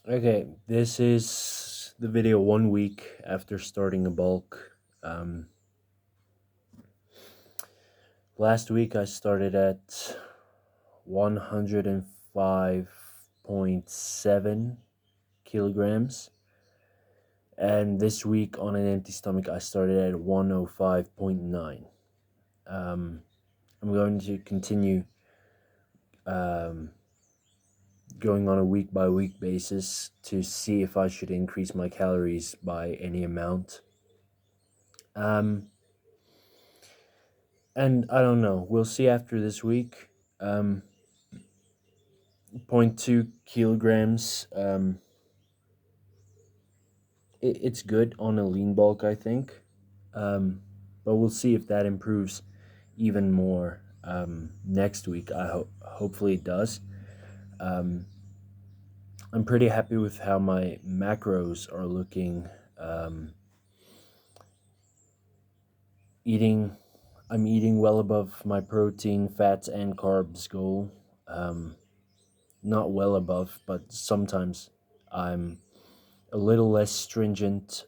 Okay, this is the video 1 week after starting a bulk. Last week I started at 105.7 kilograms, and this week on an empty stomach I started at 105.9. Um, I'm going to continue um, going on a week by week basis to see if I should increase my calories by any amount. Um, and I don't know. We'll see after this week. Um, zero point 0.2 kilograms. It's good on a lean bulk, I think. But we'll see if that improves even more next week. Hopefully it does. Um, I'm pretty happy with how my macros are looking. Um, eating, I'm eating well above my protein, fats, and carbs goal. Um, Not well above, but sometimes I'm a little less stringent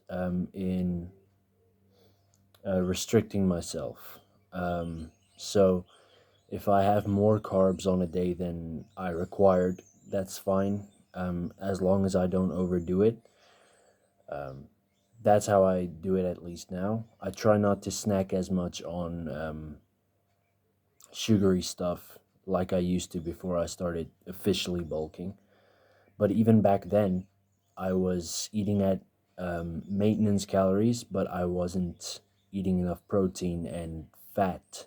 in restricting myself. So if I have more carbs on a day than I required, that's fine, as long as I don't overdo it. Um, that's how I do it at least now. I try not to snack as much on sugary stuff like I used to before I started officially bulking. But even back then, I was eating at maintenance calories, but I wasn't eating enough protein and fat.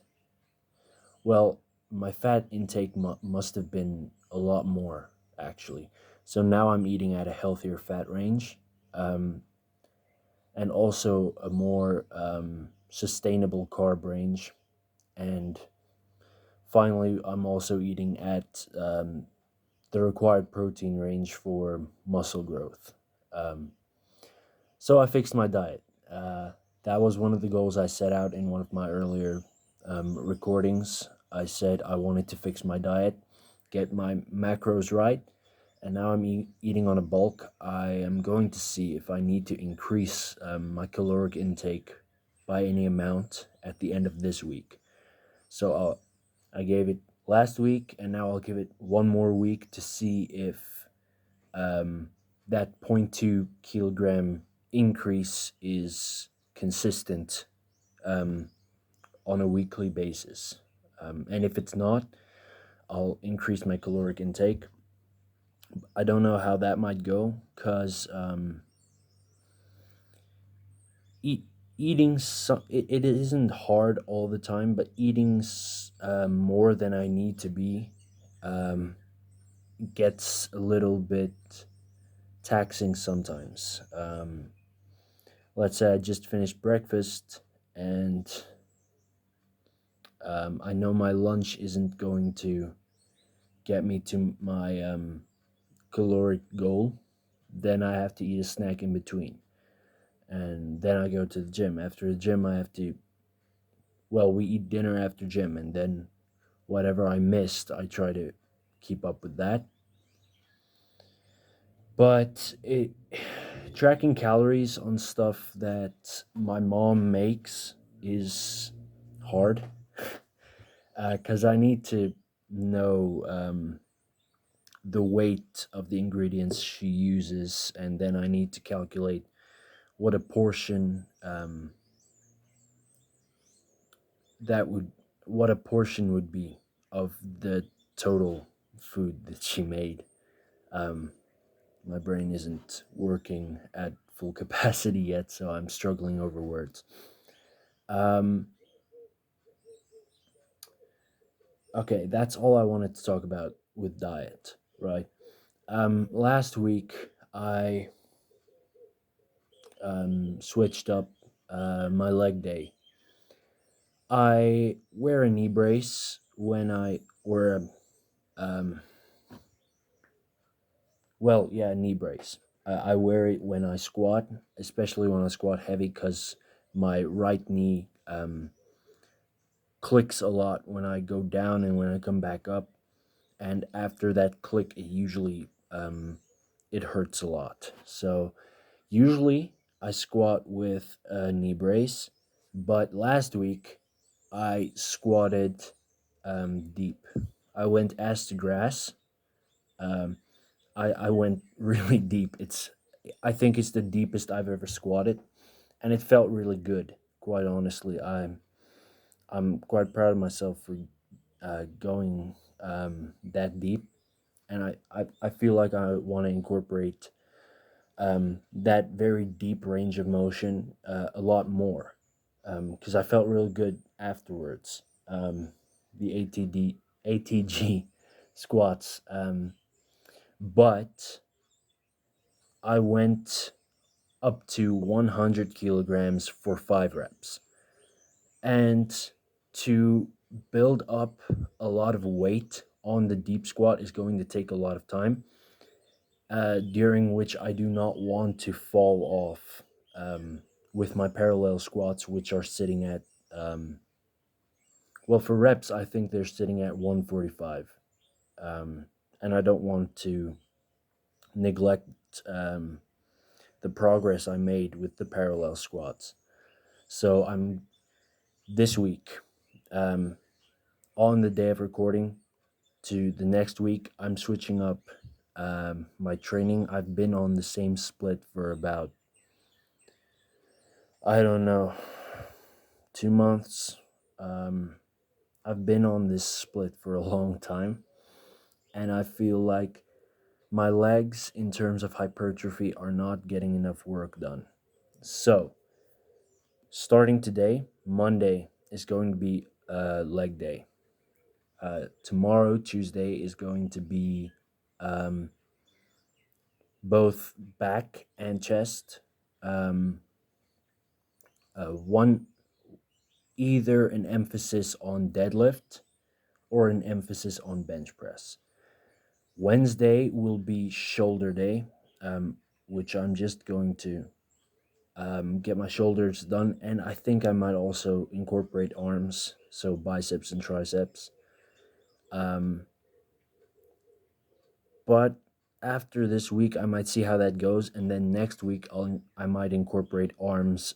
Well, my fat intake must have been a lot more, actually. So now I'm eating at a healthier fat range, um, and also a more sustainable carb range. And finally, I'm also eating at the required protein range for muscle growth. Um, So I fixed my diet. That was one of the goals I set out in one of my earlier recordings. I said I wanted to fix my diet, get my macros right, and now I'm eating on a bulk. I am going to see if I need to increase my caloric intake by any amount at the end of this week. I gave it last week, and now I'll give it one more week to see if um, that zero point 0.2 kilogram increase is consistent um, on a weekly basis. And if it's not, I'll increase my caloric intake. I don't know how that might go because eat, it isn't hard all the time, but eating more than I need to be um, gets a little bit taxing sometimes. Let's say I just finished breakfast and I know my lunch isn't going to get me to my caloric goal, then I have to eat a snack in between. And then I go to the gym. After the gym, we eat dinner after gym, and then whatever I missed, I try to keep up with that. But tracking calories on stuff that my mom makes is hard because I need to know the weight of the ingredients she uses, and then I need to calculate what a portion that would what a portion would be of the total food that she made. Um, my brain isn't working at full capacity yet, so I'm struggling over words. Um, okay, that's all I wanted to talk about with diet, right? Last week I switched up my leg day. I wear a knee brace when I wear um, a knee brace. I wear it when I squat, especially when I squat heavy, because my right knee clicks a lot when I go down and when I come back up. And after that click, it usually it hurts a lot. So usually I squat with a knee brace, but last week I squatted deep. I went ass to grass. Um, I went really deep. I think it's the deepest I've ever squatted, and it felt really good. Quite honestly, I'm quite proud of myself for going that deep, and I feel like I want to incorporate that very deep range of motion a lot more, because I felt really good afterwards. The ATG squats, but I went up to 100 kilograms for 5 reps. And to build up a lot of weight on the deep squat is going to take a lot of time, during which I do not want to fall off with my parallel squats, which are sitting at, well, for reps, I think they're sitting at 145. Um, and I don't want to neglect the progress I made with the parallel squats. So I'm this week, um, on the day of recording to the next week, I'm switching up my training. I've been on the same split for about, I don't know, 2 months. Um, I've been on this split for a long time, and I feel like my legs, in terms of hypertrophy, are not getting enough work done. So, starting today, Monday, is going to be leg day. Tomorrow, Tuesday, is going to be um, both back and chest. Um, one Either an emphasis on deadlift or an emphasis on bench press. Wednesday will be shoulder day, which I'm just going to get my shoulders done, and I think I might also incorporate arms, so biceps and triceps. Um, but after this week, I might see how that goes, and then next week I might incorporate arms,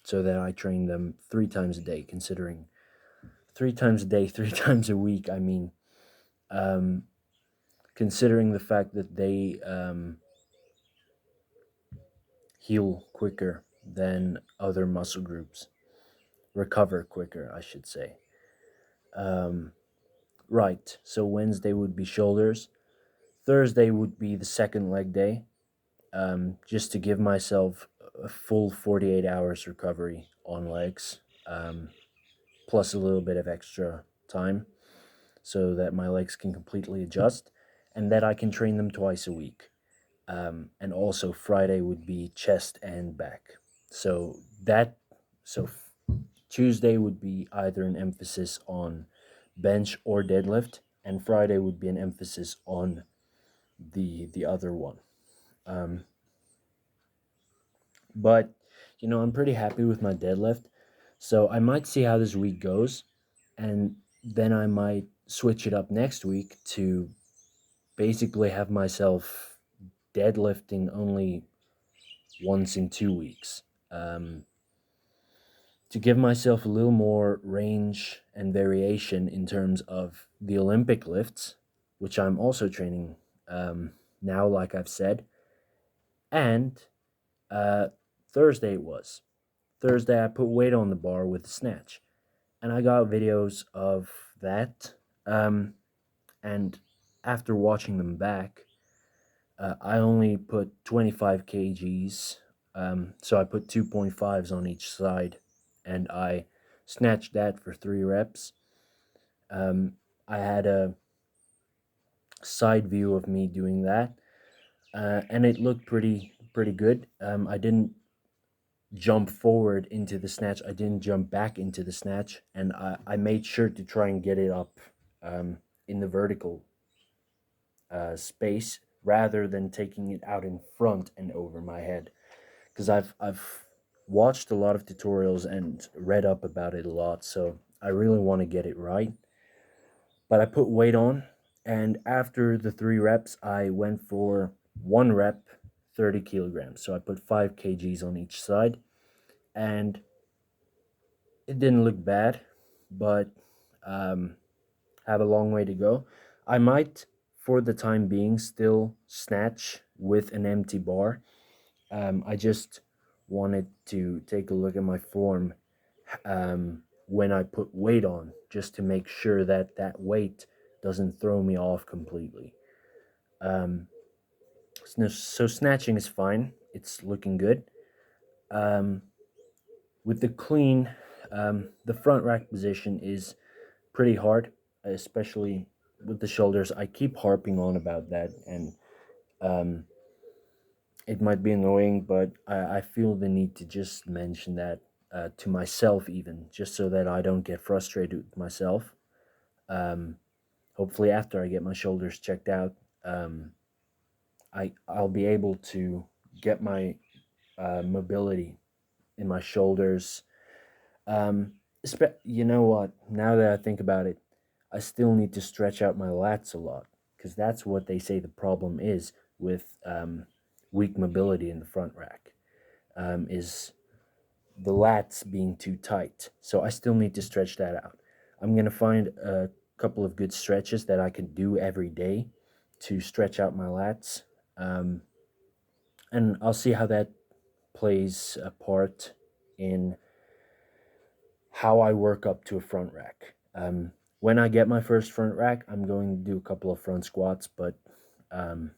so that I train them 3 times a day. Considering 3 times a day, 3 times a week, I mean, um, considering the fact that they heal quicker than other muscle groups, recover quicker, I should say. Um, right. So Wednesday would be shoulders. Thursday would be the second leg day, just to give myself a full 48 hours recovery on legs, um, plus a little bit of extra time so that my legs can completely adjust and that I can train them twice a week. And also Friday would be chest and back. So that so Tuesday would be either an emphasis on bench or deadlift, and Friday would be an emphasis on the other one. Um, but I'm pretty happy with my deadlift, so I might see how this week goes, and then I might switch it up next week to basically have myself deadlifting only once in 2 weeks, to give myself a little more range and variation in terms of the Olympic lifts, which I'm also training now, like I've said. And uh, Thursday it was. Thursday I put weight on the bar with the snatch, and I got videos of that. And after watching them back, I only put 25 kgs, so I put 2.5s on each side, and I snatched that for 3 reps. I had a side view of me doing that, and it looked pretty good. I didn't jump forward into the snatch. I didn't jump back into the snatch, and I made sure to try and get it up in the vertical space rather than taking it out in front and over my head. Because I've watched a lot of tutorials and read up about it a lot, so I really want to get it right. But I put weight on, and after the 3 reps, I went for one rep, 30 kilograms. So I put 5 kgs on each side, and it didn't look bad, but um, have a long way to go. I might, for the time being, still snatch with an empty bar. I just wanted to take a look at my form when I put weight on, just to make sure that that weight doesn't throw me off completely. Um, so snatching is fine. It's looking good. Um, with the clean, the front rack position is pretty hard, especially with the shoulders. I keep harping on about that, and um, it might be annoying, but I feel the need to just mention that to myself, even just so that I don't get frustrated with myself. Um, Hopefully, after I get my shoulders checked out, um, I'll be able to get my mobility in my shoulders. You know what? Now that I think about it, I still need to stretch out my lats a lot, because that's what they say the problem is with weak mobility in the front rack, is the lats being too tight. So I still need to stretch that out. I'm going to find a couple of good stretches that I can do every day to stretch out my lats. Um, and I'll see how that plays a part in how I work up to a front rack. When I get my first front rack, I'm going to do a couple of front squats, but um,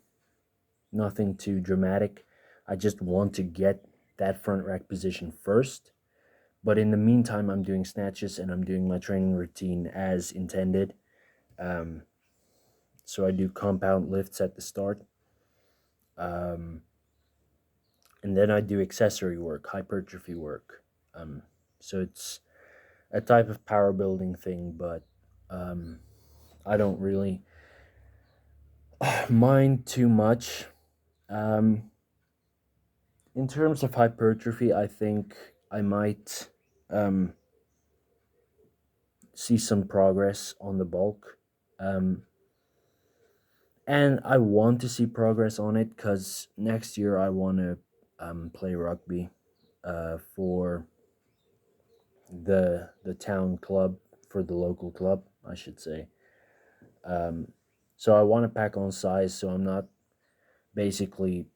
nothing too dramatic. I just want to get that front rack position first. But in the meantime, I'm doing snatches and I'm doing my training routine as intended. Um, so I do compound lifts at the start. Um, and then I do accessory work, hypertrophy work. So it's a type of power building thing, but um, I don't really mind too much. Um, in terms of hypertrophy, I think I might um, see some progress on the bulk. Um, and I want to see progress on it because next year I want to play rugby for the town club, for the local club, I should say. Um, so I want to pack on size so I'm not basically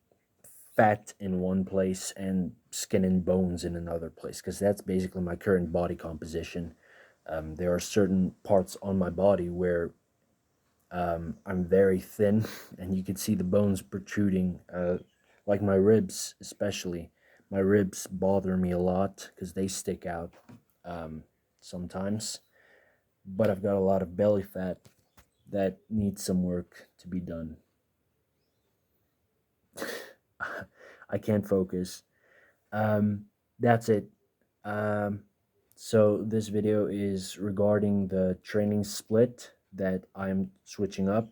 fat in one place and skin and bones in another place, because that's basically my current body composition. There are certain parts on my body where I'm very thin, and you can see the bones protruding, like my ribs, especially. My ribs bother me a lot because they stick out um, sometimes, but I've got a lot of belly fat that needs some work to be done. I can't focus. That's it. Um, so this video is regarding the training split that I'm switching up.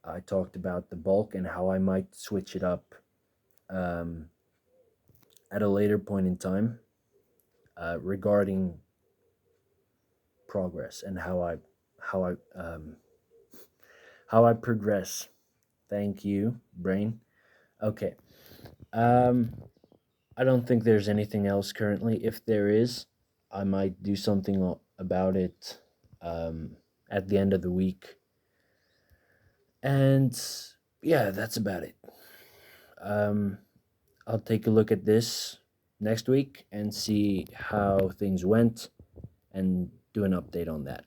I talked about the bulk and how I might switch it up um, at a later point in time, regarding progress and how I how I progress. Thank you, brain. Okay. Um, I don't think there's anything else currently. If there is, I might do something about it at the end of the week. And yeah, that's about it. Um, I'll take a look at this next week and see how things went and do an update on that.